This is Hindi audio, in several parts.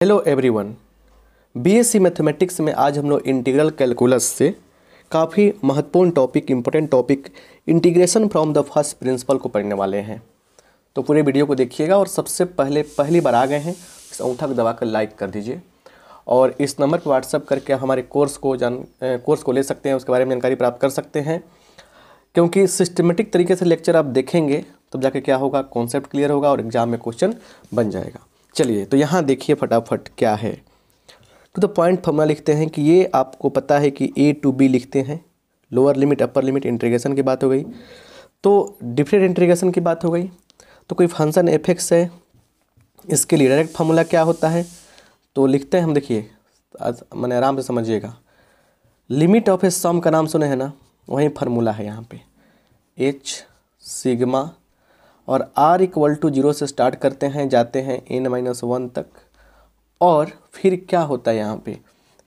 Hello everyone. बीएससी मैथमेटिक्स में आज हम लोग इंटीग्रल कैलकुलस से काफ़ी महत्वपूर्ण topic, important topic integration from the first principle को पढ़ने वाले हैं। तो पूरे वीडियो को देखिएगा और सबसे पहली बार आ गए हैं इस अंगूठा को दबाकर लाइक कर दीजिए और इस नंबर पर व्हाट्सअप करके आप हमारे कोर्स को ले सकते हैं, उसके बारे में जानकारी प्राप्त कर सकते हैं। क्योंकि सिस्टमेटिक तरीके से लेक्चर आप देखेंगे तब जाके क्या होगा, कॉन्सेप्ट क्लियर होगा और एग्जाम में क्वेश्चन बन जाएगा। चलिए तो यहाँ देखिए फटाफट क्या है। टू द पॉइंट फॉर्मूला लिखते हैं कि ये आपको पता है कि ए टू बी लिखते हैं, lower limit upper limit integration की बात हो गई, तो डिफरेंट इंटीग्रेशन की बात हो गई। तो कोई फंक्शन एफ एक्स है, इसके लिए डायरेक्ट फार्मूला क्या होता है तो लिखते हैं हम। देखिए मैंने आराम से समझिएगा, लिमिट ऑफ ए सम का नाम सुने हैं ना, वही फार्मूला है यहाँ पे एच सिग्मा और r इक्वल टू 0 से स्टार्ट करते हैं, जाते हैं n-1 तक और फिर क्या होता है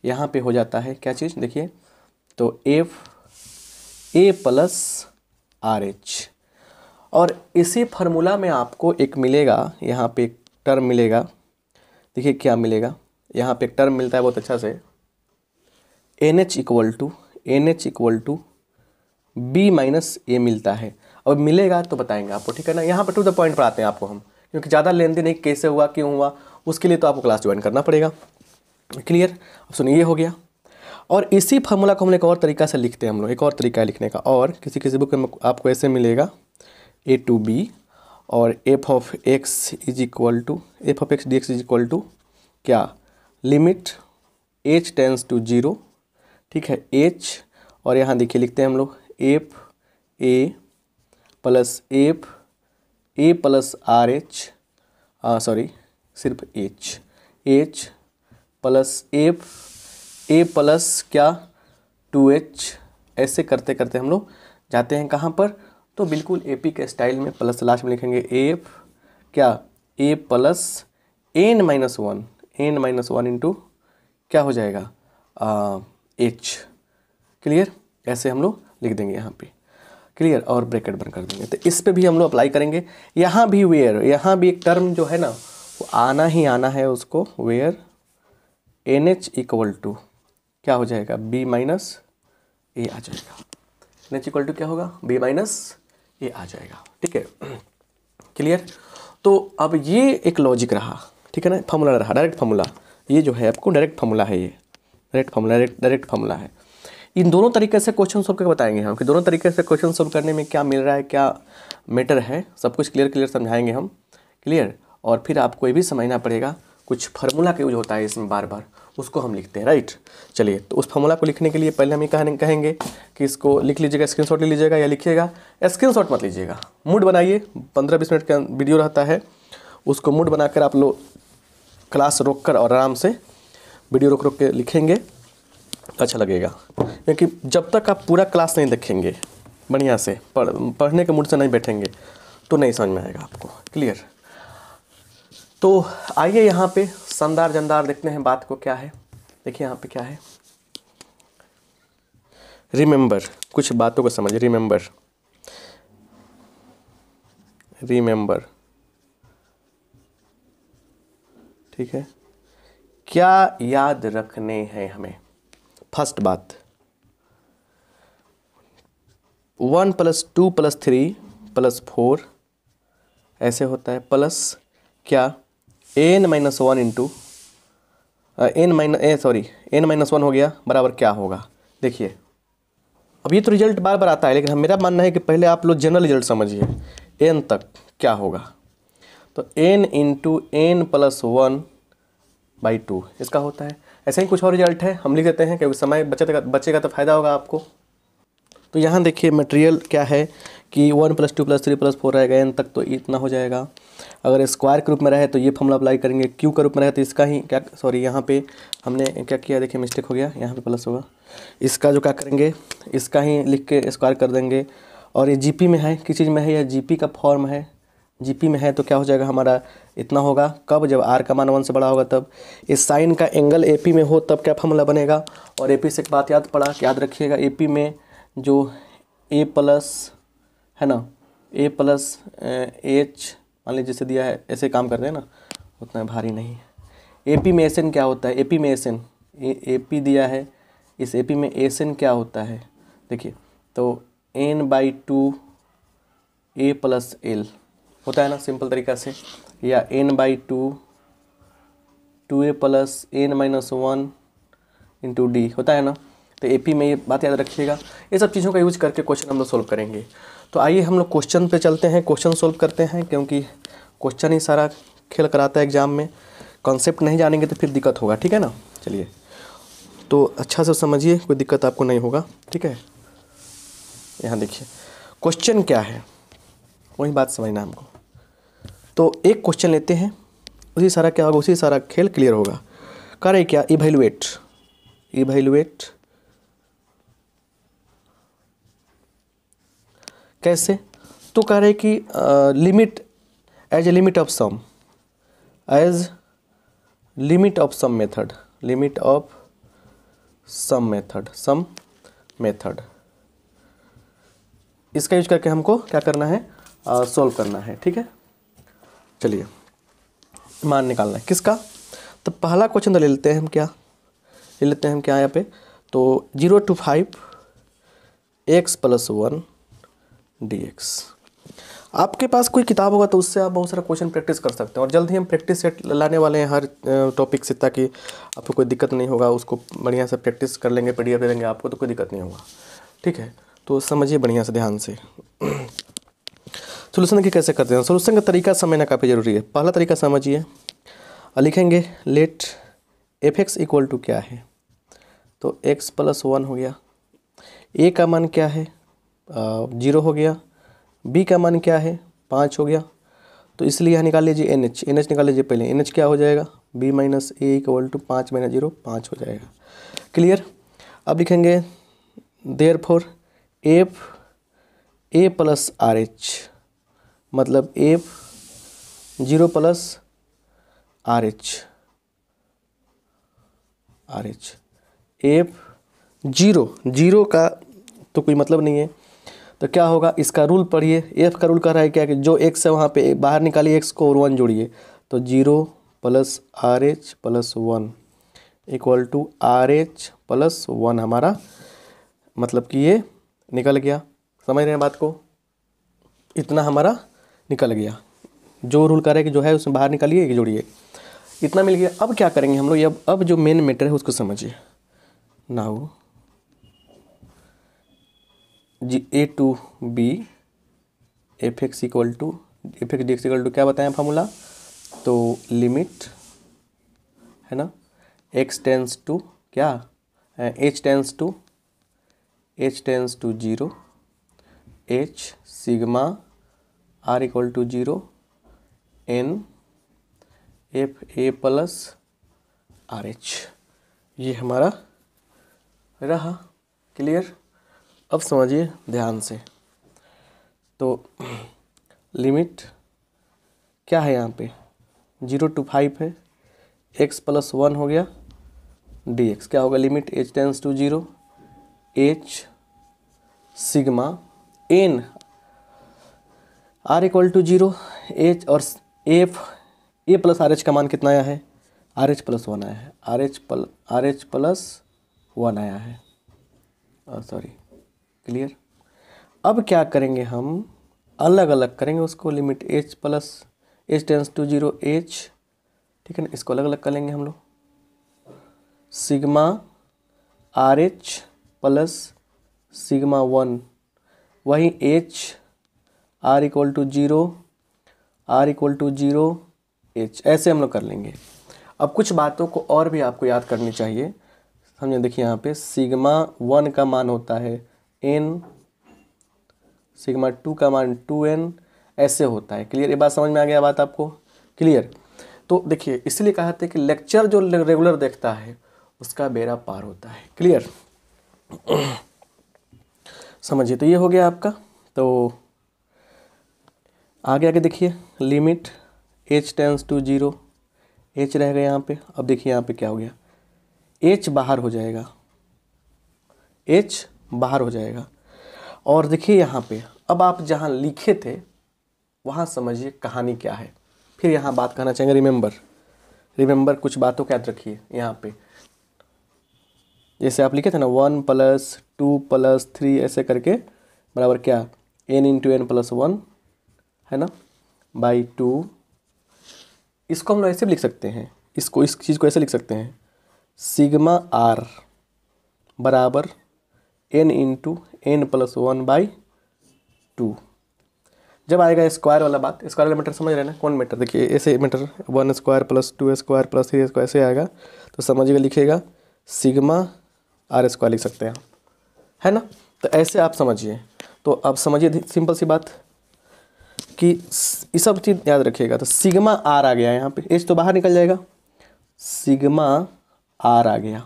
यहाँ पे हो जाता है क्या चीज़ देखिए, तो F A plus R H. और इसी फार्मूला में आपको एक मिलेगा, यहाँ पे एक टर्म मिलेगा। देखिए क्या मिलेगा, यहाँ पे एक टर्म मिलता है बहुत अच्छा से, N H equal to B minus A मिलता है। और मिलेगा तो बताएंगे आपको, ठीक है ना। यहाँ पर टू द पॉइंट पर आते हैं आपको हम, क्योंकि ज़्यादा लेन देन नहीं, कैसे हुआ क्यों हुआ उसके लिए तो आपको क्लास ज्वाइन करना पड़ेगा। क्लियर। अब सुनिए, ये हो गया। और इसी फार्मूला को हम एक और तरीका से लिखते हैं हम लोग, एक और तरीका है लिखने का। और किसी बुक में आपको ऐसे मिलेगा ए टू बी और f of x d x is equal to क्या, लिमिट एच टेंस टू 0, ठीक है, एच। और यहाँ देखिए लिखते हैं हम लोग F A plus R H, sorry सिर्फ H plus F A plus क्या 2h। ऐसे करते करते हम लोग जाते हैं कहाँ पर, तो बिल्कुल एपी के स्टाइल में प्लस लास्ट में लिखेंगे एफ क्या ए प्लस n-1 इंटू क्या हो जाएगा एच। क्लियर। ऐसे हम लोग लिख देंगे यहाँ पे, क्लियर, और ब्रैकेट बंद कर देंगे। तो इस पे भी हम लोग अप्लाई करेंगे। यहाँ भी यहाँ भी एक टर्म जो है ना वो आना ही आना है उसको, where n H equal to क्या हो जाएगा, बी माइनस ए आ जाएगा। एन एच इक्वल टू क्या होगा, बी माइनस ए आ जाएगा, ठीक है। क्लियर। तो अब ये एक लॉजिक रहा, ठीक है ना, फार्मूला रहा, डायरेक्ट फार्मूला। ये जो है आपको डायरेक्ट फार्मूला है, ये डायरेक्ट फार्मूला है। इन दोनों तरीके से क्वेश्चन सॉल्व करके बताएंगे हम कि दोनों तरीके से क्वेश्चन सॉल्व करने में क्या मिल रहा है, क्या मैटर है, सब कुछ क्लियर समझाएंगे हम। क्लियर। और फिर आपको ये भी समझना पड़ेगा, कुछ फार्मूला का यूज होता है इसमें बार बार, उसको हम लिखते हैं, राइट। चलिए तो उस फार्मूला को लिखने के लिए पहले हम ये कहेंगे कि इसको लिख लीजिएगा, स्क्रीनशॉट ले लीजिएगा या लिखिएगा, स्क्रीनशॉट मत लीजिएगा, मूड बनाइए। 15-20 मिनट का वीडियो रहता है, उसको मूड बनाकर आप लोग क्लास रोक कर और आराम से वीडियो रोक के लिखेंगे, अच्छा लगेगा। क्योंकि जब तक आप पूरा क्लास नहीं देखेंगे बढ़िया से, पढ़ने के मूड से नहीं बैठेंगे तो नहीं समझ में आएगा आपको। क्लियर। तो आइए यहाँ पे शानदार जानदार देखते हैं बात को क्या है। देखिए यहाँ पे क्या है, रिमेंबर, कुछ बातों को समझिए। रिमेंबर, ठीक है, क्या याद रखने हैं हमें। फर्स्ट बात, 1 + 2 + 3 + 4 ऐसे होता है, प्लस क्या n-1 इंटू n-1 हो गया बराबर क्या होगा। देखिए अब ये तो रिजल्ट बार बार आता है, लेकिन मेरा मानना है कि पहले आप लोग जनरल रिजल्ट समझिए, n तक क्या होगा, तो n इंटू n + 1/2 इसका होता है। ऐसे ही कुछ और रिजल्ट है, हम लिख देते हैं क्योंकि समय बचेगा तो फायदा होगा आपको। तो यहाँ देखिए मटेरियल क्या है कि 1 + 2 + 3 + 4 रहेगा, n तक तो इतना हो जाएगा। अगर स्क्वायर के रूप में रहे तो ये फॉर्मूला अप्लाई करेंगे, क्यू के रूप में रहे तो इसका ही क्या, सॉरी यहाँ पे हमने क्या किया, देखिए मिस्टेक हो गया, यहाँ पे प्लस होगा, इसका जो क्या करेंगे, इसका ही लिख के स्क्वायर कर देंगे। और ये जीपी में है, किस चीज़ में है, यह जीपी का फॉर्म है, जीपी में है तो क्या हो जाएगा हमारा, इतना होगा। कब, जब आर का मान 1 से बड़ा होगा तब। इस साइन का एंगल एपी में हो तब क्या फॉर्मूला बनेगा। और एपी से एक बात याद रखिएगा, एपी में जो ए प्लस है ना, ए प्लस एच मान लीजिए जैसे दिया है, ऐसे काम करते हैं ना, उतना भारी नहीं, AP में SN क्या होता है, AP में SN, AP दिया है, इस AP में SN क्या होता है, देखिए तो N/2 A + L होता है ना सिंपल तरीका से, या N/2 2A + N-1 × D होता है ना। तो AP में ये बात याद रखिएगा, ये सब चीज़ों का यूज करके क्वेश्चन हम लोग सोल्व करेंगे। तो आइए हम लोग क्वेश्चन पे चलते हैं, क्वेश्चन सोल्व करते हैं, क्योंकि क्वेश्चन ही सारा खेल कराता है एग्जाम में। कॉन्सेप्ट नहीं जानेंगे तो फिर दिक्कत होगा, ठीक है ना। चलिए तो अच्छा से समझिए, कोई दिक्कत आपको नहीं होगा, ठीक है। यहाँ देखिए क्वेश्चन क्या है, वही बात समझना हमको। तो एक क्वेश्चन लेते हैं, उसी सारा क्या होगा, उसी सारा खेल क्लियर होगा। कह रहे क्या, इवैल्यूएट कैसे, तो कह रहे कि limit as a limit of sum, as limit of sum method, limit of sum method, इसका यूज करके हमको क्या करना है, सॉल्व करना है, ठीक है। चलिए मान निकालना है किसका, तो पहला क्वेश्चन तो ले लेते हैं हम, क्या ले लेते हैं हम, क्या यहाँ पे, तो 0 to 5 x + 1 dx। आपके पास कोई किताब होगा तो उससे आप बहुत सारा क्वेश्चन प्रैक्टिस कर सकते हैं, और जल्द ही हम प्रैक्टिस सेट लाने वाले हैं हर टॉपिक से, ताकि आपको कोई दिक्कत नहीं होगा, उसको बढ़िया से प्रैक्टिस कर लेंगे, PDF दे देंगे आपको, तो कोई दिक्कत नहीं होगा, ठीक है। तो समझिए बढ़िया से ध्यान से। सोल्यूशन की कैसे करते हैं, सोल्यूशन का तरीका समझना काफ़ी ज़रूरी है। पहला तरीका समझिए, लिखेंगे लेट f(x) = क्या है, तो x + 1 हो गया, a का मान क्या है, 0 हो गया, b का मान क्या है, 5 हो गया, तो इसलिए यहाँ निकाल लीजिए NH निकाल लीजिए पहले, NH क्या हो जाएगा, b - a = 5 - 0 5 हो जाएगा, क्लियर। अब लिखेंगे देयरफॉर f a + RH, मतलब f 0 + RH f 0 का तो कोई मतलब नहीं है, तो क्या होगा, इसका रूल पढ़िए। f का रूल कह रहा है क्या कि जो x है वहाँ पे बाहर निकालिए x को और 1 जोड़िए, तो 0 + RH + 1 = RH + 1 हमारा, मतलब कि ये निकल गया। समझ रहे हैं बात को, इतना हमारा निकल गया। जो रूल कर रहा है कि जो है उसमें बाहर निकालिए कि जोड़िए, इतना मिल गया। अब क्या करेंगे हम लोग, अब जो मेन मैटर है उसको समझिए। Now A to B f(x) = dx = क्या बताएं फार्मूला, तो लिमिट है ना, x टेंस टू क्या, h tends to 0, h sigma r = 0 n f a + RH, ये हमारा रहा, क्लियर। अब समझिए ध्यान से, तो लिमिट क्या है यहाँ पे, 0 to 5 है, x + 1 हो गया, dx क्या होगा, limit h tends to 0, h sigma n r = 0, h और f a + RH का मान कितना आया है, RH + 1 आया है, RH + 1 आया है, सॉरी, क्लियर। अब क्या करेंगे हम, अलग अलग करेंगे उसको, limit h tends to 0 h, ठीक है ना, इसको अलग अलग कर लेंगे हम लोग, सिग्मा RH + सिग्मा 1, वही h r = 0 h, ऐसे हम लोग कर लेंगे। अब कुछ बातों को और भी आपको याद करनी चाहिए, समझे। देखिए यहाँ पे सिग्मा 1 का मान होता है n, सिग्मा 2 का मान 2n, ऐसे होता है, क्लियर। ये बात समझ में आ गया, बात आपको क्लियर। तो देखिए इसलिए कहा था कि लेक्चर जो रेगुलर देखता है उसका बेड़ा पार होता है, क्लियर। समझिए, तो ये हो गया आपका। तो आगे देखिए, limit h tends to 0, h रहेगा यहाँ पे। अब देखिए यहाँ पे क्या हो गया, h बाहर हो जाएगा, h बाहर हो जाएगा। और देखिए यहाँ पे, अब आप जहाँ लिखे थे वहाँ समझिए कहानी क्या है। फिर यहाँ बात कहना चाहेंगे, रिमेंबर रिमेंबर कुछ बातों को याद रखिए यहाँ पे, जैसे आप लिखे थे ना 1 + 2 + 3 ऐसे करके बराबर क्या n × n + 1 है ना बाई 2। इसको हम लोग ऐसे भी लिख सकते हैं, इसको इस चीज़ को ऐसे लिख सकते हैं सिग्मा r बराबर n × n + 1/2। जब आएगा स्क्वायर वाला बात, स्क्वायर वाला मीटर समझ रहे हैं ना, कौन मीटर, देखिए ऐसे मीटर 1² + 2² + 3² ऐसे आएगा तो समझिएगा लिखिएगा सिग्मा r² लिख सकते हैं आप, है ना। तो ऐसे आप समझिए। तो अब समझिए सिंपल सी बात कि ये सब चीज़ याद रखिएगा। तो सिग्मा r आ गया यहाँ पे, एच तो बाहर निकल जाएगा, सिग्मा r आ गया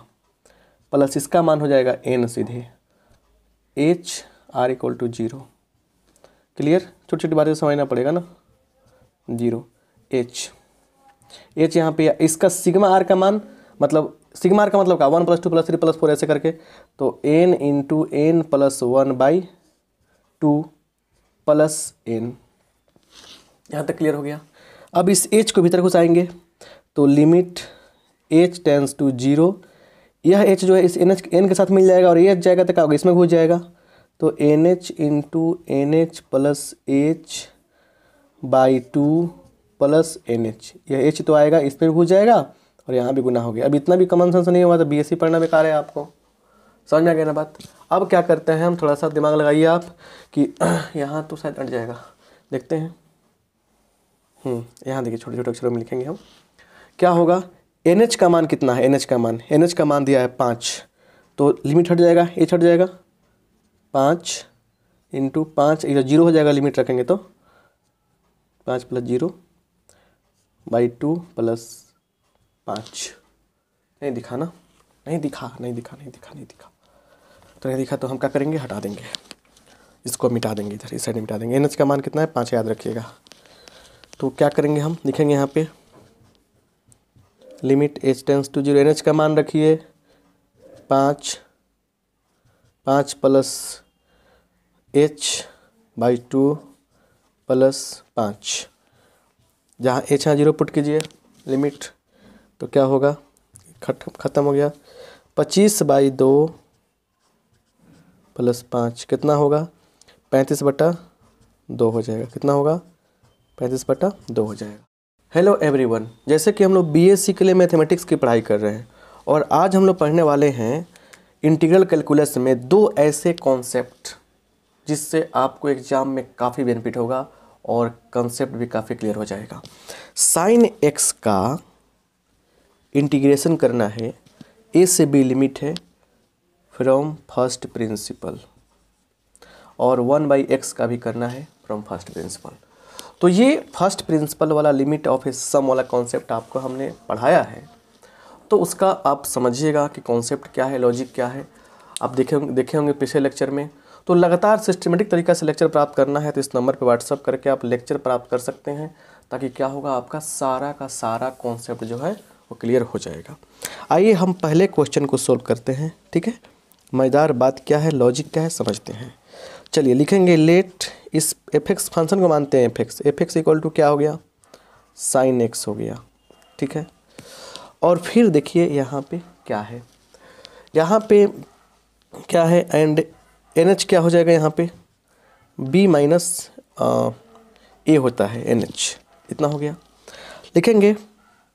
प्लस इसका मान हो जाएगा n सीधे h r = 0। क्लियर, छोटी छोटी बातें समझना पड़ेगा ना। 0 h यहाँ पे इसका सिग्मा r का मान, मतलब सिग्मा r का मतलब क्या 1 + 2 + 3 + 4 ऐसे करके, तो n × n + 1/2 प्लस n। यहाँ तक क्लियर हो गया। अब इस h को भीतर घुसाएंगे तो लिमिट h टेंड्स टू 0, यह h जो है इस n के साथ मिल जाएगा और ये h जाएगा तो क्या होगा, इसमें घुस जाएगा। तो NH × NH + h/2 plus NH, यह h तो आएगा इसमें भी घुस जाएगा और यहाँ भी गुना हो गया। अब इतना भी कॉमन सेंस नहीं हुआ तो BSc पढ़ना बेकार है आपको, समझ में आ गया ना बात। अब क्या करते हैं हम, थोड़ा सा दिमाग लगाइए आप कि यहाँ तो शायद अट जाएगा, देखते हैं। यहाँ देखिए छोटे छोटे अक्षरों में लिखेंगे हम, क्या होगा NH का मान कितना है, NH का मान दिया है 5, तो लिमिट हट जाएगा, h हट जाएगा 5 × 5, इधर 0 हो जाएगा, लिमिट रखेंगे तो 5 + 0/2 प्लस 5। नहीं दिखा ना, नहीं दिखा तो नहीं दिखा तो हम क्या करेंगे, हटा देंगे, इसको मिटा देंगे, इधर इस साइड मिटा देंगे। NH का मान कितना है 5, याद रखिएगा। तो क्या करेंगे हम, लिखेंगे यहाँ पे limit h tends to 0, NH का मान रखिए 5 प्लस h/2 प्लस 5, जहाँ h यहाँ 0 पुट कीजिए लिमिट, तो क्या होगा, ख़त्म हो गया। 25/2 प्लस 5 कितना होगा, 35/2 हो जाएगा। कितना होगा, 35/2 हो जाएगा। हेलो एवरीवन, जैसे कि हम लोग BSc के लिए मैथमेटिक्स की पढ़ाई कर रहे हैं और आज हम लोग पढ़ने वाले हैं इंटीग्रल कैलकुलस में 2 ऐसे कॉन्सेप्ट जिससे आपको एग्ज़ाम में काफ़ी बेनिफिट होगा और कॉन्सेप्ट भी काफ़ी क्लियर हो जाएगा। sin x का इंटीग्रेशन करना है, a से b लिमिट है फ्रॉम फर्स्ट प्रिंसिपल, और 1/x का भी करना है फ्रॉम फर्स्ट प्रिंसिपल। तो ये फर्स्ट प्रिंसिपल वाला लिमिट ऑफ ए सम वाला कॉन्सेप्ट आपको हमने पढ़ाया है, तो उसका आप समझिएगा कि कॉन्सेप्ट क्या है, लॉजिक क्या है। आप देखे होंगे पिछले लेक्चर में। तो लगातार सिस्टमेटिक तरीक़ा से लेक्चर प्राप्त करना है तो इस नंबर पर व्हाट्सअप करके आप लेक्चर प्राप्त कर सकते हैं, ताकि क्या होगा, आपका सारा का सारा कॉन्सेप्ट जो है वो क्लियर हो जाएगा। आइए हम पहले क्वेश्चन को सोल्व करते हैं, ठीक है। मज़ेदार बात क्या है, लॉजिक क्या है, समझते हैं। चलिए लिखेंगे लेट, इस fx फंक्शन को मानते हैं fx = क्या हो गया, sin x हो गया, ठीक है। और फिर देखिए यहाँ पे क्या है, यहाँ पे क्या है, एंड NH क्या हो जाएगा, यहाँ पे b - a होता है NH, इतना हो गया। लिखेंगे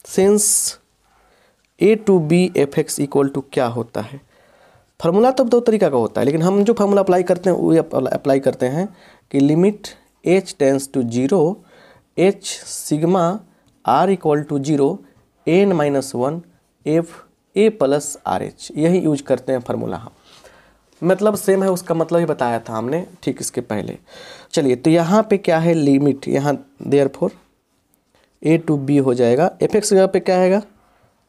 since a to b fx = क्या होता है। फार्मूला तो 2 तरीका का होता है, लेकिन हम जो फार्मूला अप्लाई करते हैं वो अप्लाई करते हैं कि limit h tends to 0 h sigma r = 0 n - 1 f a + RH, यही यूज करते हैं फार्मूला हम। मतलब सेम है, उसका मतलब ही बताया था हमने ठीक इसके पहले। चलिए तो यहाँ पे क्या है, लिमिट यहाँ देयरफॉर a to b हो जाएगा, fx जगह पे क्या आएगा,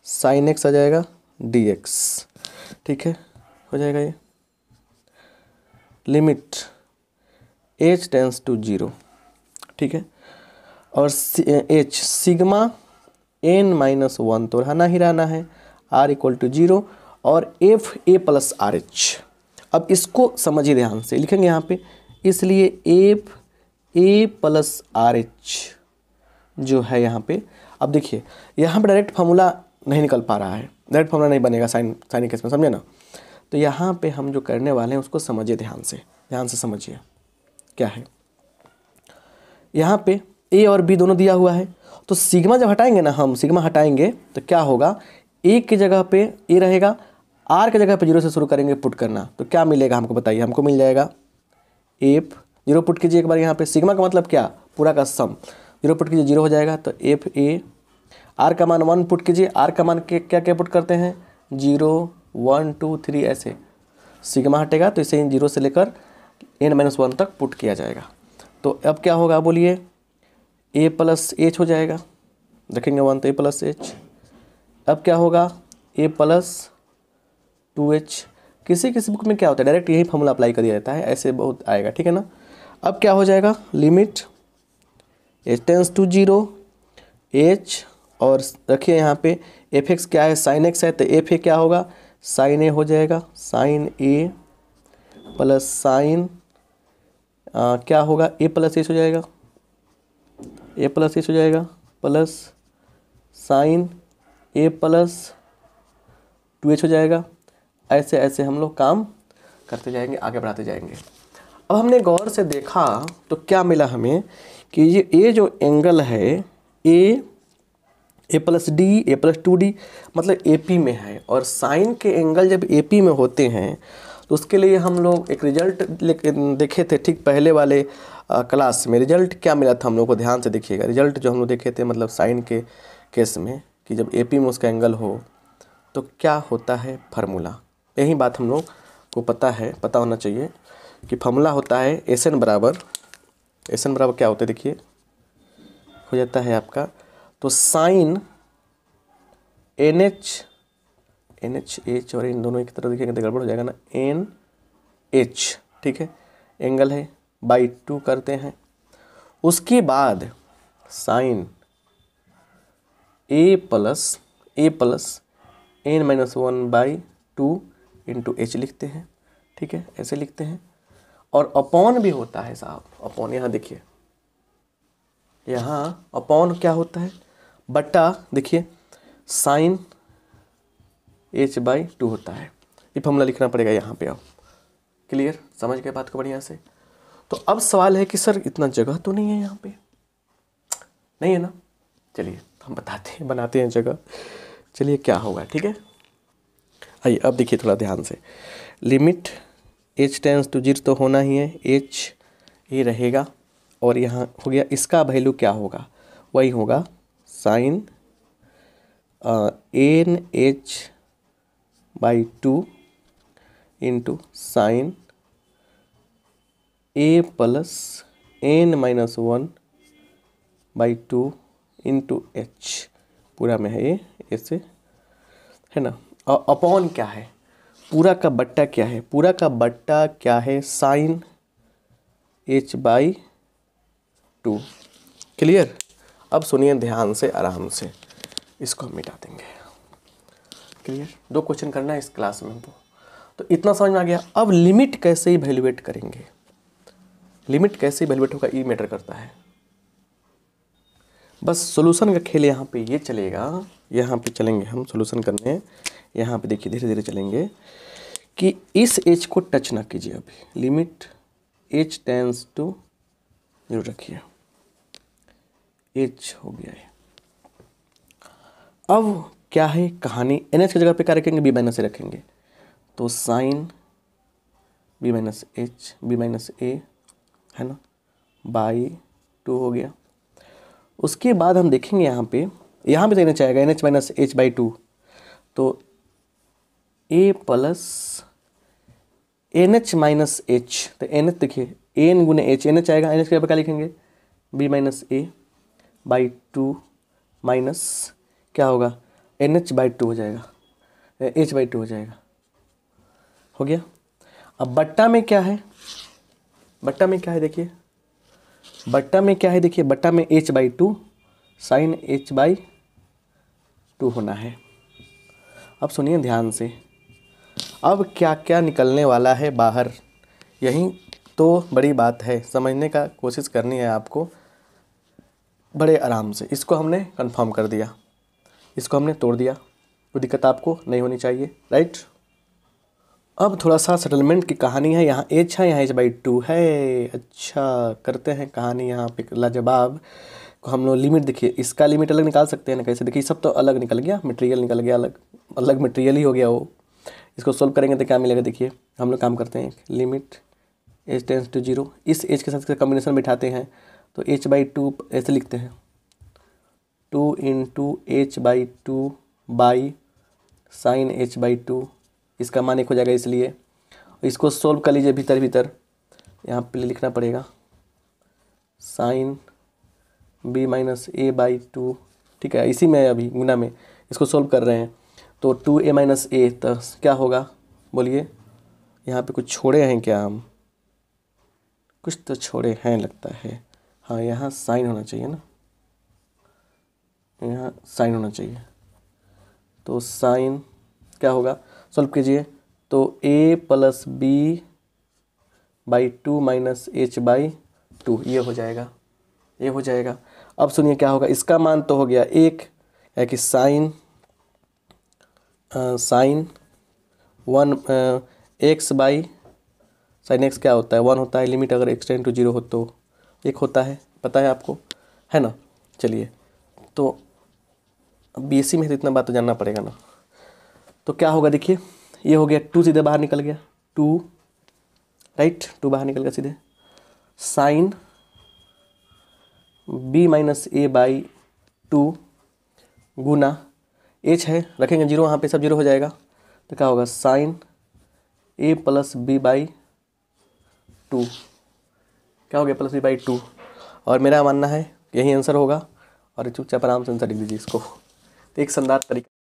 sin x आ जाएगा dx, ठीक है, हो जाएगा ये। लिमिट h टेंड्स टू 0, ठीक है, और h सिग्मा n - 1 तो रहना ही रहना है, r = 0 और f a + RH। अब इसको समझिए ध्यान से, लिखेंगे यहाँ पे, इसलिए f a + RH जो है यहाँ पे अब देखिए यहाँ पर डायरेक्ट फार्मूला नहीं निकल पा रहा है, डायरेक्ट फार्मूला नहीं बनेगा साइन केस में, समझे ना। तो यहाँ पे हम जो करने वाले हैं उसको समझिए ध्यान से समझिए क्या है। यहाँ पे ए और बी दोनों दिया हुआ है, तो सिग्मा जब हटाएंगे ना, हम सिग्मा हटाएंगे तो क्या होगा, ए की जगह पे ए रहेगा, आर की जगह पे 0 से शुरू करेंगे पुट करना, तो क्या मिलेगा हमको बताइए। हमको मिल जाएगा एफ 0 पुट कीजिए एक बार यहाँ पे, सिग्मा का मतलब क्या, पूरा का सम, 0 पुट कीजिए 0 हो जाएगा, तो एफ ए, आर का मान 1 पुट कीजिए, आर का मान के क्या क्या पुट करते हैं 0 1 2 3 ऐसे, सिग्मा हटेगा तो इसे 0 से लेकर n-1 तक पुट किया जाएगा। तो अब क्या होगा बोलिए, a प्लस एच हो जाएगा, देखेंगे 1 तो a प्लस एच। अब क्या होगा a प्लस 2h, किसी किसी बुक में क्या होता है डायरेक्ट यही फॉर्मूला अप्लाई कर दिया जाता है, ऐसे बहुत आएगा, ठीक है ना। अब क्या हो जाएगा, limit h tends to 0 h, और रखिए यहाँ पे एफ एक्स क्या है, साइन एक्स है, तो एफ ए क्या होगा, साइन ए हो जाएगा, साइन ए प्लस साइन क्या होगा, ए प्लस एच हो जाएगा, ए प्लस एच हो जाएगा, प्लस साइन ए प्लस 2h हो जाएगा। ऐसे ऐसे हम लोग काम करते जाएंगे, आगे बढ़ाते जाएंगे। अब हमने गौर से देखा तो क्या मिला हमें कि ये जो एंगल है ए प्लस डी, ए प्लस 2d, मतलब AP में है, और साइन के एंगल जब AP में होते हैं तो उसके लिए हम लोग एक रिजल्ट देखे थे ठीक पहले वाले क्लास में। रिजल्ट क्या मिला था हम लोग को, ध्यान से देखिएगा। रिजल्ट जो हम लोग देखे थे मतलब साइन के केस में कि जब AP में उसका एंगल हो तो क्या होता है फार्मूला, यही बात हम लोग को पता होना चाहिए कि फार्मूला होता है SN बराबर क्या होता है, देखिए हो जाता है आपका, तो साइन NH H और इन दोनों एक तरफ देखिएगा तो गड़बड़ हो जाएगा ना, NH, ठीक है, एंगल है बाई 2 करते हैं। उसके बाद sine A plus n-1/2 into H लिखते हैं, ठीक है, ऐसे लिखते हैं। और अपॉन भी होता है साहब, अपॉन यहाँ देखिए, यहाँ अपॉन क्या होता है, बट्टा, देखिए साइन h/2 होता है, ये फॉर्मूला लिखना पड़ेगा यहाँ पे। अब क्लियर, समझ गए बात को बढ़िया से। तो अब सवाल है कि सर इतना जगह तो नहीं है यहाँ पे, नहीं है ना, चलिए हम बनाते हैं जगह, चलिए क्या होगा, ठीक है। आइए अब देखिए थोड़ा ध्यान से, लिमिट h टेंस टू 0 तो होना ही है, h ये रहेगा, और यहाँ हो गया, इसका वैल्यू क्या होगा, वही होगा sine NH/2 into sine A plus n-1/2 into H, पूरा में है ये ऐसे, है ना। और अपॉन क्या है, पूरा का बट्टा क्या है, पूरा का बट्टा क्या है, साइन h/2। क्लियर, अब सुनिए ध्यान से, आराम से इसको हम मिटा देंगे। क्लियर, 2 क्वेश्चन करना है इस क्लास में हमको, तो इतना समझ में आ गया। अब लिमिट कैसे इवैल्यूएट करेंगे, लिमिट कैसे इवैल्यूएट होगा ये मैटर करता है। बस सॉल्यूशन का खेल यहाँ पे ये चलेगा, यहाँ पे चलेंगे हम सॉल्यूशन करने, यहाँ पे देखिए धीरे धीरे चलेंगे कि इस एच को टच ना कीजिए अभी, लिमिट h टेंस टू 0 रखिए, h हो गया है। अब क्या है कहानी, NH की जगह पे क्या रखेंगे, b माइनस ए रखेंगे, तो sine b minus H b minus A, है ना, बाई 2 हो गया। उसके बाद हम देखेंगे यहाँ पे देना चाहेगा NH माइनस h/2, तो a plus NH minus h, तो NH देखिए n गुने h, NH आएगा, NH के क्या लिखेंगे b माइनस a/2 माइनस क्या होगा NH/2 हो जाएगा, h/2 हो जाएगा, हो गया। अब बट्टा में क्या है, बट्टा में क्या है देखिए, बट्टा में क्या है देखिए, बट्टा में h/2 साइन h/2 होना है। अब सुनिए ध्यान से, अब क्या क्या निकलने वाला है बाहर, यही तो बड़ी बात है, समझने का कोशिश करनी है आपको। बड़े आराम से इसको हमने कंफर्म कर दिया, इसको हमने तोड़ दिया, कोई दिक्कत आपको नहीं होनी चाहिए, राइट। अब थोड़ा सा सेटलमेंट की कहानी है। यहाँ h है, यहाँ h/2 है। अच्छा, करते हैं कहानी यहाँ पे लाजवाब को। हम लोग लिमिट देखिए, इसका लिमिट अलग निकाल सकते हैं ना, कैसे? देखिए सब तो अलग निकल गया, मटेरियल निकल गया अलग, अलग मटेरियल ही हो गया वो। इसको सोल्व करेंगे तो क्या मिलेगा? देखिए हम लोग काम करते हैं, लिमिट h टेंड्स टू 0, इस h के साथ इसका कॉम्बिनेशन बिठाते हैं तो h/2 ऐसे लिखते हैं, 2 × h/2 बाई साइन h/2, इसका मान 1 हो जाएगा। इसलिए इसको सोल्व कर लीजिए भीतर भीतर, यहाँ पे लिखना पड़ेगा साइन b - a/2, ठीक है। इसी में अभी गुना में इसको सोल्व कर रहे हैं तो 2a - a, तो क्या होगा बोलिए? यहाँ पे कुछ छोड़े हैं क्या हम? कुछ तो छोड़े हैं लगता है। हाँ, यहाँ साइन होना चाहिए ना, यहाँ साइन होना चाहिए। तो साइन क्या होगा? सॉल्व कीजिए तो a + b/2 - h/2 ये हो जाएगा, ये हो जाएगा। अब सुनिए क्या होगा, इसका मान तो हो गया 1, है कि साइन 1 x/sin x क्या होता है? 1 होता है। लिमिट अगर x टेंड टू 0 हो तो 1 होता है, पता है आपको, है ना। चलिए, तो BSc में तो इतना बात तो जानना पड़ेगा ना। तो क्या होगा देखिए, ये हो गया 2 सीधे बाहर निकल गया, 2, राइट, 2 बाहर निकल गया सीधे। साइन b - a/2 गुना h है, रखेंगे 0 वहाँ पे, सब 0 हो जाएगा। तो क्या होगा? साइन a + b/2, क्या हो गया? +b/2। और मेरा मानना है यही आंसर होगा, और चुपचाप आराम से आंसर लिख दीजिए इसको। तो एक शानदार तरीका